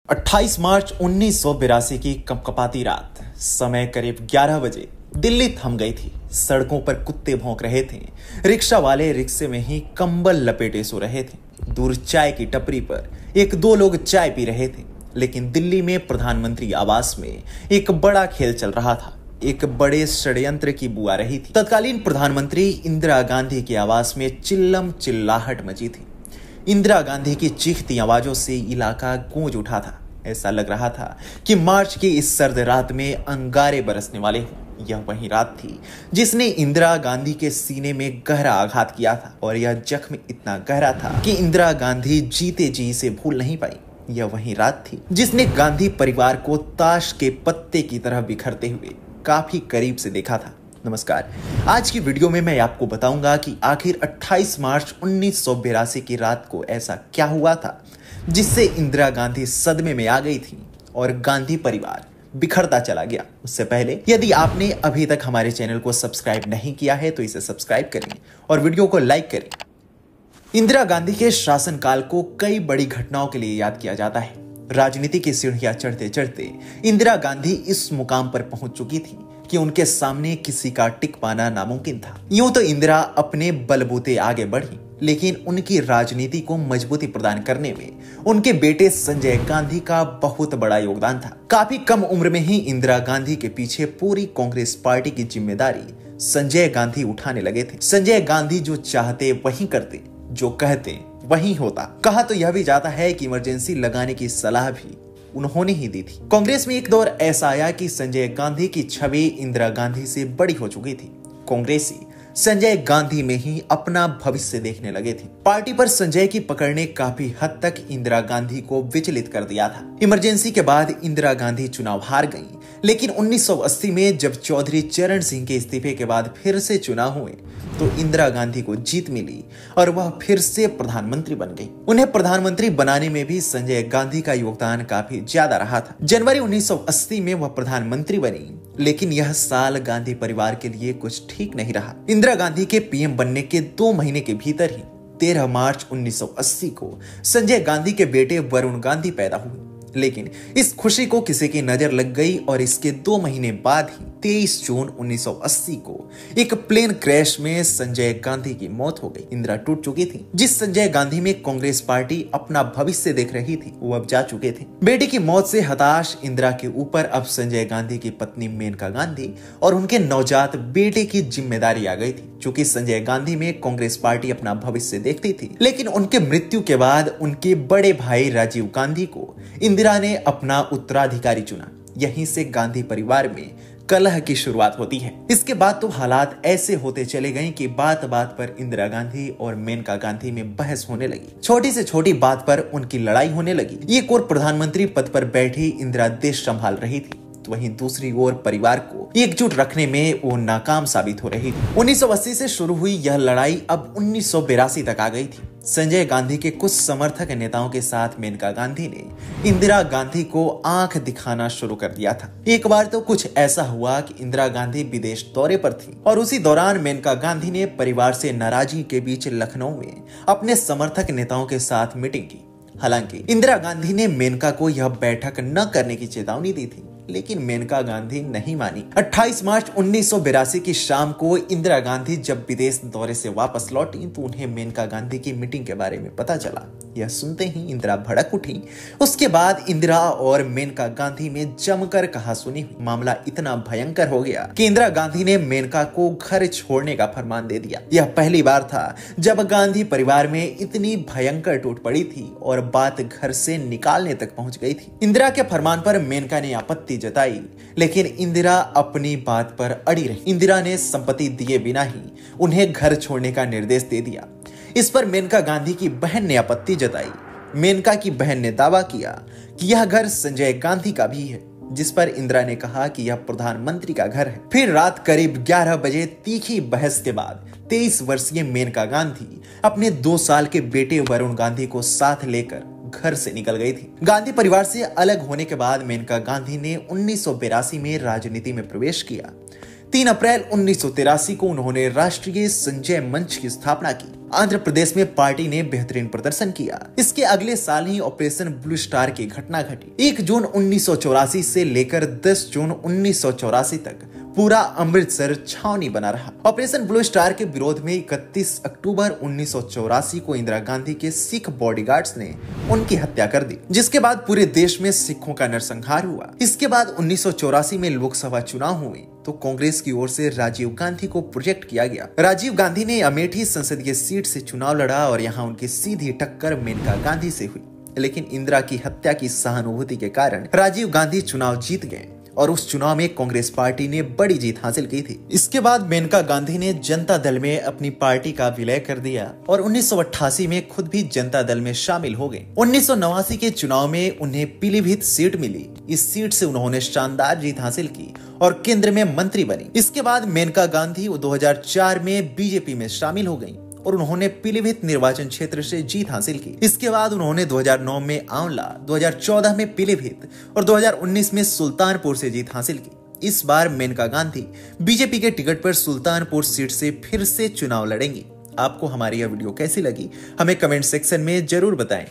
28 मार्च 1982 की कपकपाती रात, समय करीब 11 बजे दिल्ली थम गई थी। सड़कों पर कुत्ते भौंक रहे थे। रिक्शा वाले रिक्शे में ही कंबल लपेटे सो रहे थे। दूर चाय की टपरी पर एक दो लोग चाय पी रहे थे। लेकिन दिल्ली में प्रधानमंत्री आवास में एक बड़ा खेल चल रहा था। एक बड़े षड्यंत्र की बू आ रही थी। तत्कालीन प्रधानमंत्री इंदिरा गांधी की आवास में चिल्लम चिल्लाहट मची थी। इंदिरा गांधी की चीखती आवाजों से इलाका गूंज उठा था। ऐसा लग रहा था कि मार्च की इस सर्द रात में अंगारे बरसने वाले हों। यह वही रात थी जिसने इंदिरा गांधी के सीने में गहरा आघात किया था, और यह जख्म इतना गहरा था कि इंदिरा गांधी जीते जी इसे भूल नहीं पाई। यह वही रात थी जिसने गांधी परिवार को ताश के पत्ते की तरह बिखरते हुए काफी करीब से देखा था। नमस्कार, आज की वीडियो में मैं आपको बताऊंगा कि आखिर 28 मार्च 1982 की रात को ऐसा क्या हुआ था जिससे इंदिरा गांधी सदमे में आ गई थी और गांधी परिवार बिखरता चला गया। उससे पहले यदि आपने अभी तक हमारे चैनल को सब्सक्राइब नहीं किया है तो इसे सब्सक्राइब करें और वीडियो को लाइक करें। इंदिरा गांधी के शासनकाल को कई बड़ी घटनाओं के लिए याद किया जाता है। राजनीति की सीढ़ियां चढ़ते चढ़ते इंदिरा गांधी इस मुकाम पर पहुंच चुकी थी कि उनके सामने किसी का टिक पाना नामुमकिन था। यूं तो इंदिरा अपने बलबूते आगे बढ़ी, लेकिन उनकी राजनीति को मजबूती प्रदान करने में उनके बेटे संजय गांधी का बहुत बड़ा योगदान था। काफी कम उम्र में ही इंदिरा गांधी के पीछे पूरी कांग्रेस पार्टी की जिम्मेदारी संजय गांधी उठाने लगे थे। संजय गांधी जो चाहते वही करते, जो कहते वही होता। कहा तो यह भी जाता है कि इमरजेंसी लगाने की सलाह भी उन्होंने ही दी थी। कांग्रेस में एक दौर ऐसा आया कि संजय गांधी की छवि इंदिरा गांधी से बड़ी हो चुकी थी। कांग्रेसी संजय गांधी में ही अपना भविष्य देखने लगे थे। पार्टी पर संजय की पकड़ ने काफी हद तक इंदिरा गांधी को विचलित कर दिया था। इमरजेंसी के बाद इंदिरा गांधी चुनाव हार गईं, लेकिन 1980 में जब चौधरी चरण सिंह के इस्तीफे के बाद फिर से चुनाव हुए तो इंदिरा गांधी को जीत मिली और वह फिर से प्रधानमंत्री बन गई। उन्हें प्रधानमंत्री बनाने में भी संजय गांधी का योगदान काफी ज्यादा रहा था। जनवरी 1980 में वह प्रधानमंत्री बनी, लेकिन यह साल गांधी परिवार के लिए कुछ ठीक नहीं रहा। इंदिरा गांधी के पीएम बनने के 2 महीने के भीतर ही 13 मार्च 1980 को संजय गांधी के बेटे वरुण गांधी पैदा हुए। लेकिन इस खुशी को किसी की नजर लग गई और इसके 2 महीने बाद ही 23 जून 1980 को एक प्लेन क्रैश में संजय गांधी की मौत हो गई। इंदिरा टूट चुकी थी। जिस संजय गांधी में कांग्रेस पार्टी अपना भविष्य देख रही थी वो अब जा चुके थे। बेटे की मौत से हताश इंदिरा के ऊपर अब संजय गांधी की पत्नी मेनका गांधी और उनके नवजात बेटे की जिम्मेदारी आ गई थी। चूंकि संजय गांधी में कांग्रेस पार्टी अपना भविष्य देखती थी, लेकिन उनके मृत्यु के बाद उनके बड़े भाई राजीव गांधी को इंदिरा ने अपना उत्तराधिकारी चुना। यहीं से गांधी परिवार में कलह की शुरुआत होती है। इसके बाद तो हालात ऐसे होते चले गए कि बात बात पर इंदिरा गांधी और मेनका गांधी में बहस होने लगी। छोटी से छोटी बात पर उनकी लड़ाई होने लगी। एक और प्रधानमंत्री पद पर बैठी इंदिरा देश संभाल रही थी, तो वहीं दूसरी ओर परिवार को एकजुट रखने में वो नाकाम साबित हो रही थी। 1980 से शुरू हुई यह लड़ाई अब 1982 तक आ गई थी। संजय गांधी के कुछ समर्थक नेताओं के साथ मेनका गांधी ने इंदिरा गांधी को आंख दिखाना शुरू कर दिया था। एक बार तो कुछ ऐसा हुआ कि इंदिरा गांधी विदेश दौरे पर थी और उसी दौरान मेनका गांधी ने परिवार से नाराजगी के बीच लखनऊ में अपने समर्थक नेताओं के साथ मीटिंग की। हालांकि इंदिरा गांधी ने मेनका को यह बैठक न करने की चेतावनी दी थी, लेकिन मेनका गांधी नहीं मानी। 28 मार्च 1982 की शाम को इंदिरा गांधी जब विदेश दौरे से वापस लौटी तो उन्हें मेनका गांधी की मीटिंग के बारे में पता चला। यह सुनते ही इंदिरा भड़क उठी। उसके बाद इंदिरा और मेनका गांधी में जमकर कहासुनी हुई। मामला इतना भयंकर हो गया कि इंदिरा गांधी ने मेनका को घर छोड़ने का फरमान दे दिया। यह पहली बार था जब गांधी परिवार में इतनी भयंकर टूट पड़ी थी और बात घर से निकालने तक पहुंच गई थी। इंदिरा के फरमान पर मेनका ने आपत्ति जताई, लेकिन इंदिरा अपनी बात पर अड़ी रही। इंदिरा ने संपत्ति दिए बिना ही उन्हें घर छोड़ने का निर्देश दे दिया। इस पर मेनका गांधी की बहन ने आपत्ति जताई। मेनका की बहन ने दावा किया कि यह घर संजय गांधी का भी है, जिस पर इंदिरा ने कहा कि यह प्रधानमंत्री का घर है। फिर रात करीब 11 बजे तीखी बहस के बाद 23 वर्षीय मेनका गांधी अपने 2 साल के बेटे वरुण गांधी को साथ लेकर घर से निकल गई थी। गांधी परिवार से अलग होने के बाद मेनका गांधी ने 1982 में राजनीति में प्रवेश किया। 3 अप्रैल 1983 को उन्होंने राष्ट्रीय संजय मंच की स्थापना की। आंध्र प्रदेश में पार्टी ने बेहतरीन प्रदर्शन किया। इसके अगले साल ही ऑपरेशन ब्लू स्टार की घटना घटी। 1 जून 1984 से लेकर 10 जून 1984 तक पूरा अमृतसर छावनी बना रहा। ऑपरेशन ब्लू स्टार के विरोध में 31 अक्टूबर 1984 को इंदिरा गांधी के सिख बॉडीगार्ड्स ने उनकी हत्या कर दी, जिसके बाद पूरे देश में सिखों का नरसंहार हुआ। इसके बाद 1984 में लोकसभा चुनाव हुए तो कांग्रेस की ओर से राजीव गांधी को प्रोजेक्ट किया गया। राजीव गांधी ने अमेठी संसदीय सीट से चुनाव लड़ा और यहाँ उनकी सीधी टक्कर मेनका गांधी से हुई, लेकिन इंदिरा की हत्या की सहानुभूति के कारण राजीव गांधी चुनाव जीत गए और उस चुनाव में कांग्रेस पार्टी ने बड़ी जीत हासिल की थी। इसके बाद मेनका गांधी ने जनता दल में अपनी पार्टी का विलय कर दिया और 1988 में खुद भी जनता दल में शामिल हो गए। 1989 के चुनाव में उन्हें पीलीभीत सीट मिली। इस सीट से उन्होंने शानदार जीत हासिल की और केंद्र में मंत्री बनी। इसके बाद मेनका गांधी 2004 में बीजेपी में शामिल हो गयी और उन्होंने पीलीभीत निर्वाचन क्षेत्र से जीत हासिल की। इसके बाद उन्होंने 2009 में आंवला, 2014 में पीलीभीत और 2019 में सुल्तानपुर से जीत हासिल की। इस बार मेनका गांधी बीजेपी के टिकट पर सुल्तानपुर सीट से फिर से चुनाव लड़ेंगी। आपको हमारी यह वीडियो कैसी लगी हमें कमेंट सेक्शन में जरूर बताएं।